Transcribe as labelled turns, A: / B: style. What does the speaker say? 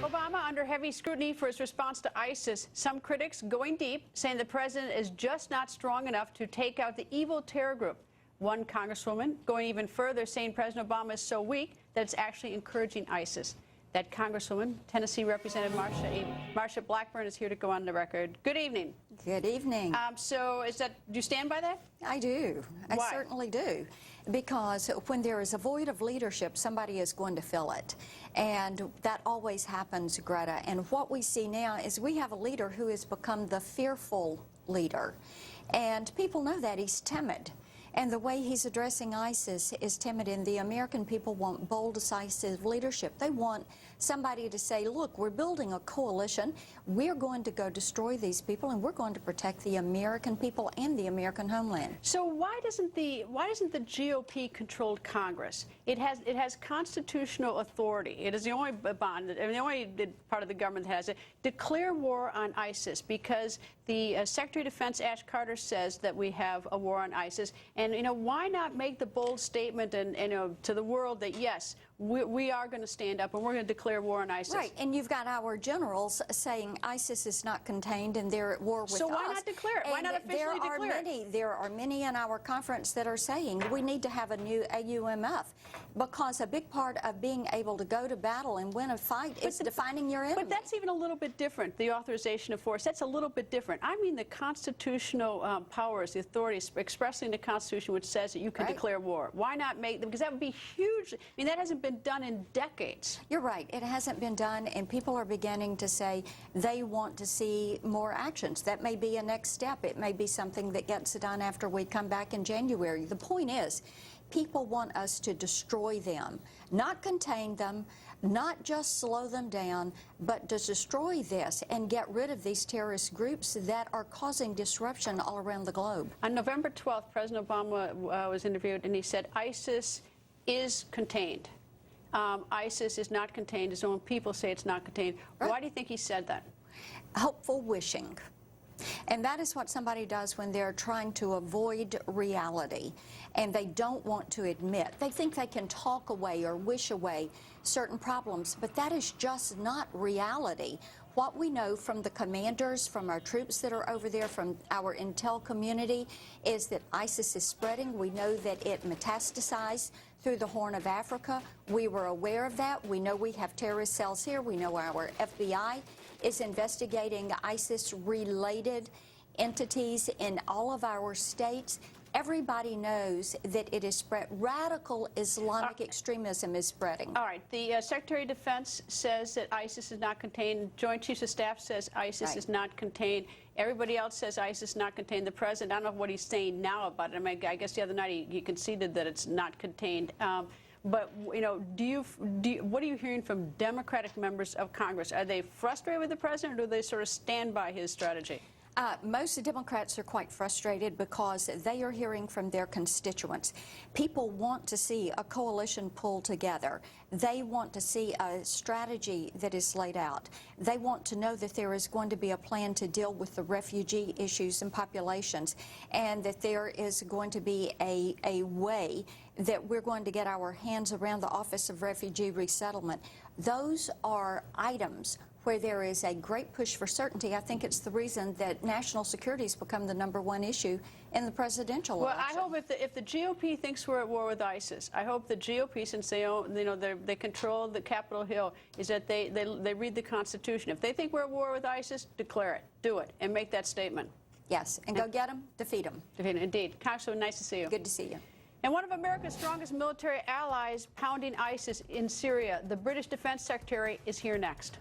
A: Obama under heavy scrutiny for his response to ISIS. Some critics going deep, saying the president is just not strong enough to take out the evil terror group. One congresswoman going even further, saying President Obama is so weak that it's actually encouraging ISIS. That congresswoman, Tennessee Representative Marsha Blackburn, is here to go on the record. Good evening.
B: Good evening.
A: So do you stand by that?
B: I do.
A: Why?
B: I certainly do. Because when there is a void of leadership, somebody is going to fill it. And that always happens, Greta. And what we see now is we have a leader who has become the fearful leader. And people know that he's timid. And the way he's addressing ISIS is timid, and the American people want bold, decisive leadership. They want somebody to say, look, we're building a coalition. We're going to go destroy these people, and we're going to protect the American people and the American homeland.
A: So why doesn't the GOP-controlled Congress? It has constitutional authority. It is the only bond, the only part of the government that has it. Declare war on ISIS, because the Secretary of Defense Ash Carter says that we have a war on ISIS. And, why not make the bold statement to the world that, yes, we are going to stand up and we're going to declare war on ISIS?
B: Right, and you've got our generals saying ISIS is not contained and they're at war with us.
A: So why not declare it? Why not officially declare it?
B: There are many in our conference that are saying we need to have a new AUMF, because a big part of being able to go to battle and win a fight is defining your enemy.
A: But that's even a little bit different, the authorization of force. That's a little bit different. I mean the constitutional powers, the authorities expressly in the Constitution, which says that you can declare war. Why not make them? Because that would be huge. I mean, that hasn't been done in decades.
B: You're right. It hasn't been done, and people are beginning to say they want to see more actions. That may be a next step. It may be something that gets done after we come back in January. The point is, people want us to destroy them, not contain them, not just slow them down, but to destroy this and get rid of these terrorist groups that are causing disruption all around the globe.
A: On November 12th, President Obama was interviewed, and he said ISIS is contained. ISIS is not contained. His own people say it's not contained. Right. Why do you think he said that?
B: Hopeful wishing. And that is what somebody does when they're trying to avoid reality and they don't want to admit. They think they can talk away or wish away certain problems, but that is just not reality. What we know from the commanders, from our troops that are over there, from our intel community, is that ISIS is spreading. We know that it metastasized through the Horn of Africa. We were aware of that. We know we have terrorist cells here. We know our FBI is investigating ISIS-related entities in all of our states. Everybody knows that it is spread. Radical Islamic extremism is spreading.
A: All right. The Secretary of Defense says that ISIS is not contained. Joint Chiefs of Staff says ISIS is not contained. Everybody else says ISIS is not contained. The President, I don't know what he's saying now about it. I mean, I guess the other night he conceded that it's not contained. But, what are you hearing from Democratic members of Congress? Are they frustrated with the President, or do they sort of stand by his strategy?
B: Most Democrats are quite frustrated because they are hearing from their constituents. People want to see a coalition pulled together. They want to see a strategy that is laid out. They want to know that there is going to be a plan to deal with the refugee issues and populations, and that there is going to be a way that we're going to get our hands around the Office of Refugee Resettlement. Those are items where there is a great push for certainty. I think it's the reason that national security has become the #1 issue in the presidential election.
A: Well, I hope if the GOP thinks we're at war with ISIS, I hope the GOP, since they control the Capitol Hill, is that they read the Constitution. If they think we're at war with ISIS, declare it, do it, and make that statement.
B: Yes, and go get them, defeat them.
A: Defeat them, indeed. Congressman, nice to see you.
B: Good to see you.
A: And one of America's strongest military allies pounding ISIS in Syria, the British Defense Secretary, is here next.